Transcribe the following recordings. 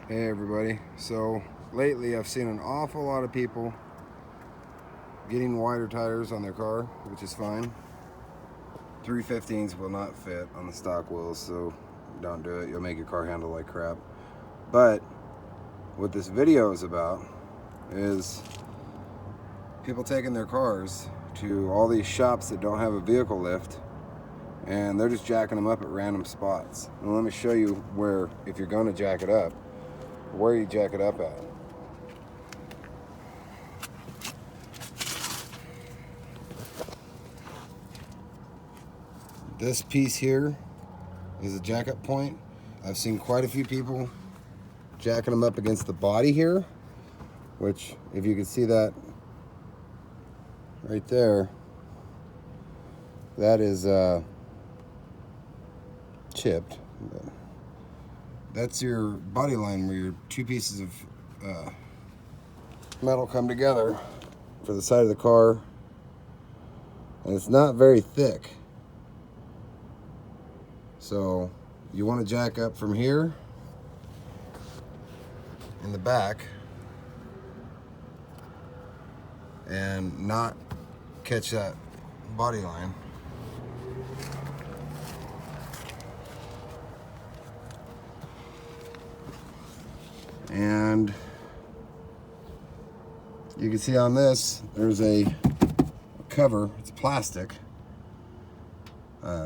Hey everybody, so lately I've seen an awful lot of people getting wider tires on their car, which is fine. 315s will not fit on the stock wheels, so don't do it. You'll make your car handle like crap. But what this video is about is people taking their cars to all these shops that don't have a vehicle lift, and they're just jacking them up at random spots. And let me show you where, if you're going to jack it up, where you jack it up at. This piece here is a jack up point. I've seen quite a few people jacking them up against the body here, which, if you can see that right there, that is chipped. That's your body line where your two pieces of metal come together for the side of the car, and it's not very thick. So you want to jack up from here in the back and not catch that body line. And you can see on this, there's a cover. It's plastic.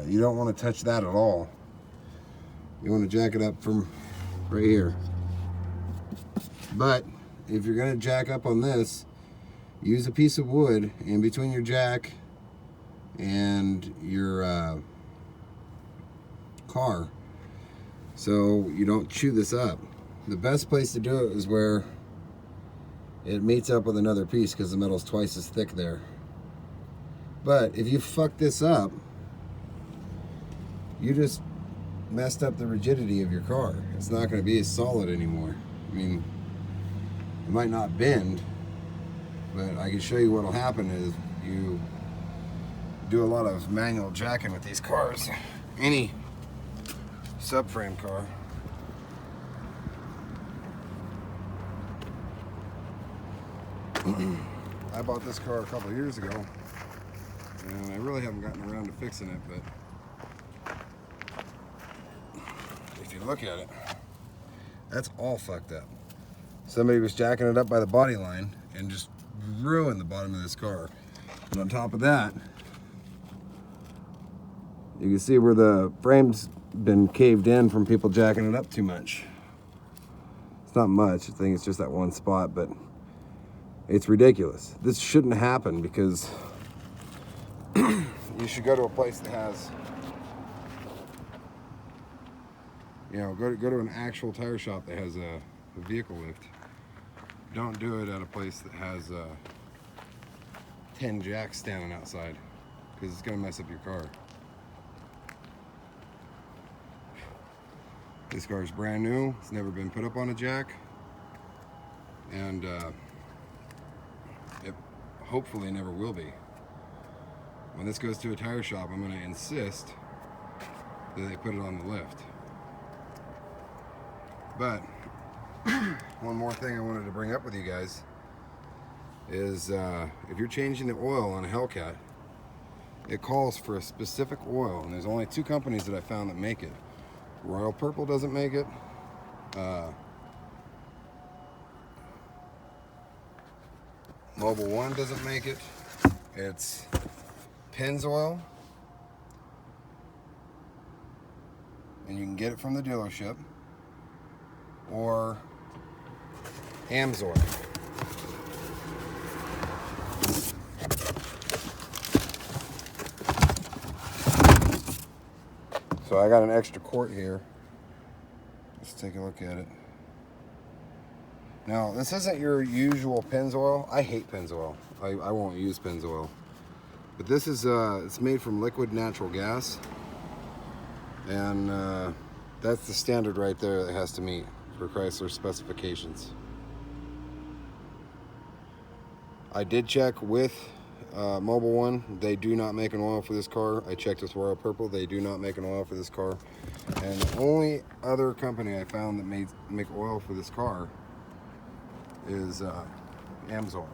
You don't want to touch that at all. You want to jack it up from right here. But if you're going to jack up on this, use a piece of wood in between your jack and your car, so you don't chew this up. The best place to do it is where it meets up with another piece, because the metal's twice as thick there. But if you fuck this up, you just messed up the rigidity of your car. It's not going to be as solid anymore. I mean, it might not bend, but I can show you what'll happen is you do a lot of manual jacking with these cars. Any subframe car. I bought this car a couple of years ago, and I really haven't gotten around to fixing it, but if you look at it, that's all fucked up. Somebody was jacking it up by the body line and just ruined the bottom of this car. And on top of that, you can see where the frame's been caved in from people jacking it up too much. It's not much, I think it's just that one spot, but it's ridiculous. This shouldn't happen, because you should go to a place that has, you know, go to an actual tire shop that has a vehicle lift. Don't do it at a place that has 10 jacks standing outside, because it's going to mess up your car. This car is brand new. It's never been put up on a jack, and it hopefully never will be. When this goes to a tire shop, I'm going to insist that they put it on the lift. But one more thing I wanted to bring up with you guys is if you're changing the oil on a Hellcat, it calls for a specific oil, and there's only two companies that I found that make it. Royal Purple doesn't make it. Mobil 1 doesn't make it. It's Pennzoil, and you can get it from the dealership, or Amsoil. So I got an extra quart here. Let's take a look at it. Now, this isn't your usual Pennzoil. I hate Pennzoil. I won't use Pennzoil. But this is, it's made from liquid natural gas. And that's the standard right there that has to meet for Chrysler specifications. I did check with Mobil 1, they do not make an oil for this car. I checked with Royal Purple, they do not make an oil for this car. And the only other company I found that make oil for this car is AMSOIL.